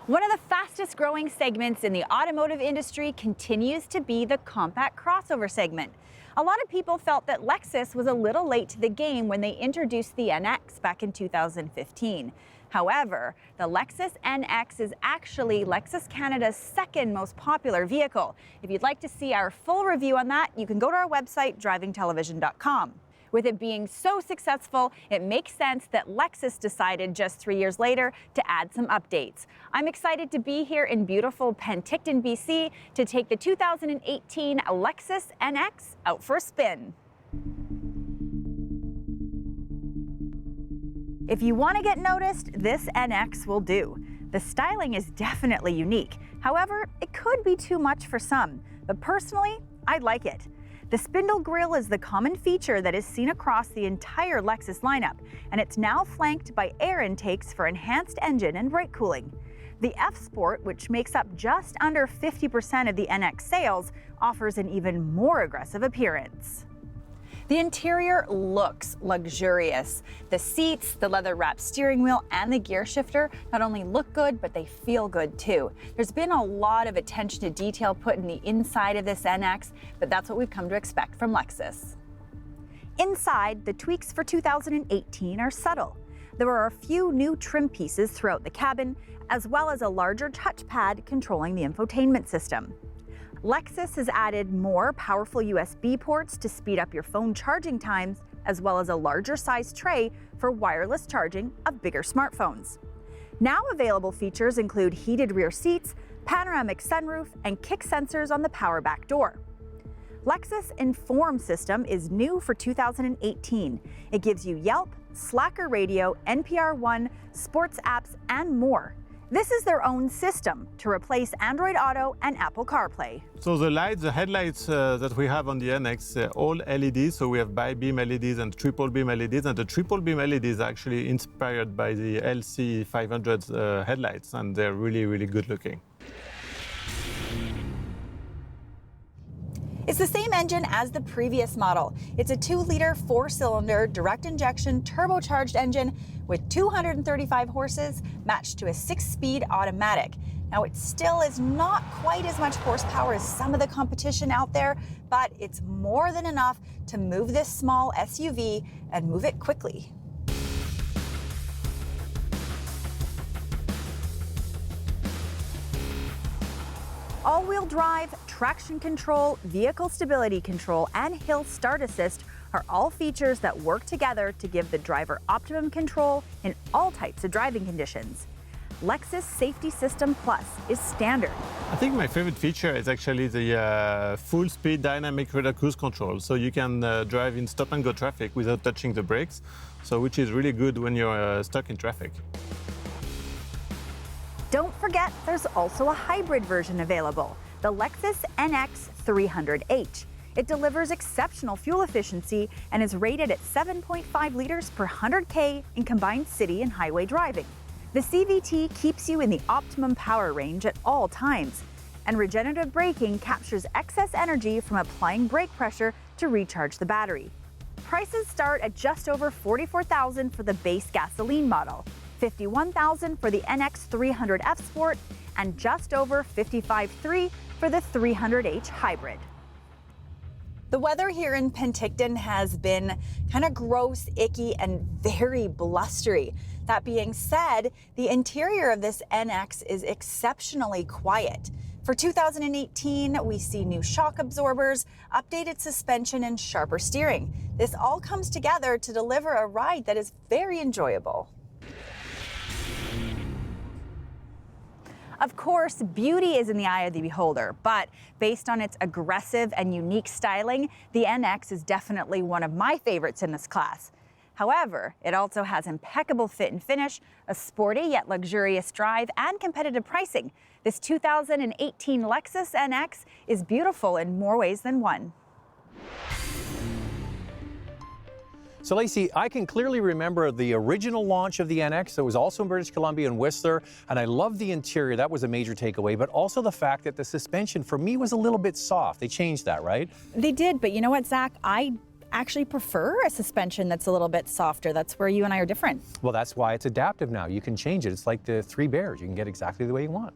One of the fastest growing segments in the automotive industry continues to be the compact crossover segment. A lot of people felt that Lexus was a little late to the game when they introduced the NX back in 2015. However, the Lexus NX is actually Lexus Canada's second most popular vehicle. If you'd like to see our full review on that, you can go to our website, drivingtelevision.com. With it being so successful, it makes sense that Lexus decided just 3 years later to add some updates. I'm excited to be here in beautiful Penticton, BC to take the 2018 Lexus NX out for a spin. If you want to get noticed, this NX will do. The styling is definitely unique. However, it could be too much for some, but personally, I like it. The spindle grille is the common feature that is seen across the entire Lexus lineup, and it's now flanked by air intakes for enhanced engine and brake cooling. The F-Sport, which makes up just under 50% of the NX sales, offers an even more aggressive appearance. The interior looks luxurious. The seats, the leather-wrapped steering wheel, and the gear shifter not only look good, but they feel good too. There's been a lot of attention to detail put in the inside of this NX, but that's what we've come to expect from Lexus. Inside, the tweaks for 2018 are subtle. There are a few new trim pieces throughout the cabin, as well as a larger touchpad controlling the infotainment system. Lexus has added more powerful USB ports to speed up your phone charging times, as well as a larger size tray for wireless charging of bigger smartphones. Now available features include heated rear seats, panoramic sunroof, and kick sensors on the power back door. Lexus Inform system is new for 2018. It gives you Yelp, Slacker Radio, NPR One, sports apps, and more. This is their own system to replace Android Auto and Apple CarPlay. So the headlights that we have on the NX, all LEDs, so we have bi-beam LEDs and triple beam LEDs, and the triple beam LEDs are actually inspired by the LC500 headlights, and they're really, really good looking. It's the same engine as the previous model. It's a 2-liter 4-cylinder direct injection turbocharged engine with 235 horses matched to a 6-speed automatic. Now it still is not quite as much horsepower as some of the competition out there, but it's more than enough to move this small SUV and move it quickly. All-wheel drive, traction control, vehicle stability control, and hill start assist are all features that work together to give the driver optimum control in all types of driving conditions. Lexus Safety System Plus is standard. I think my favorite feature is actually the full-speed dynamic radar cruise control. So you can drive in stop-and-go traffic without touching the brakes, so which is really good when you're stuck in traffic. Don't forget, there's also a hybrid version available, the Lexus NX 300H. It delivers exceptional fuel efficiency and is rated at 7.5 liters per 100K in combined city and highway driving. The CVT keeps you in the optimum power range at all times, and regenerative braking captures excess energy from applying brake pressure to recharge the battery. Prices start at just over $44,000 for the base gasoline model, $51,000 for the NX 300F Sport, and just over $55,300 for the 300H Hybrid. The weather here in Penticton has been kind of gross, icky, and very blustery. That being said, the interior of this NX is exceptionally quiet. For 2018, we see new shock absorbers, updated suspension, and sharper steering. This all comes together to deliver a ride that is very enjoyable. Of course, beauty is in the eye of the beholder, but based on its aggressive and unique styling, the NX is definitely one of my favorites in this class. However, it also has impeccable fit and finish, a sporty yet luxurious drive, and competitive pricing. This 2018 Lexus NX is beautiful in more ways than one. So Lacey, I can clearly remember the original launch of the NX. It was also in British Columbia and Whistler, and I love the interior. That was a major takeaway, but also the fact that the suspension for me was a little bit soft. They changed that, right? They did, but you know what, Zach? I actually prefer a suspension that's a little bit softer. That's where you and I are different. Well, that's why it's adaptive now. You can change it. It's like the Three Bears. You can get exactly the way you want.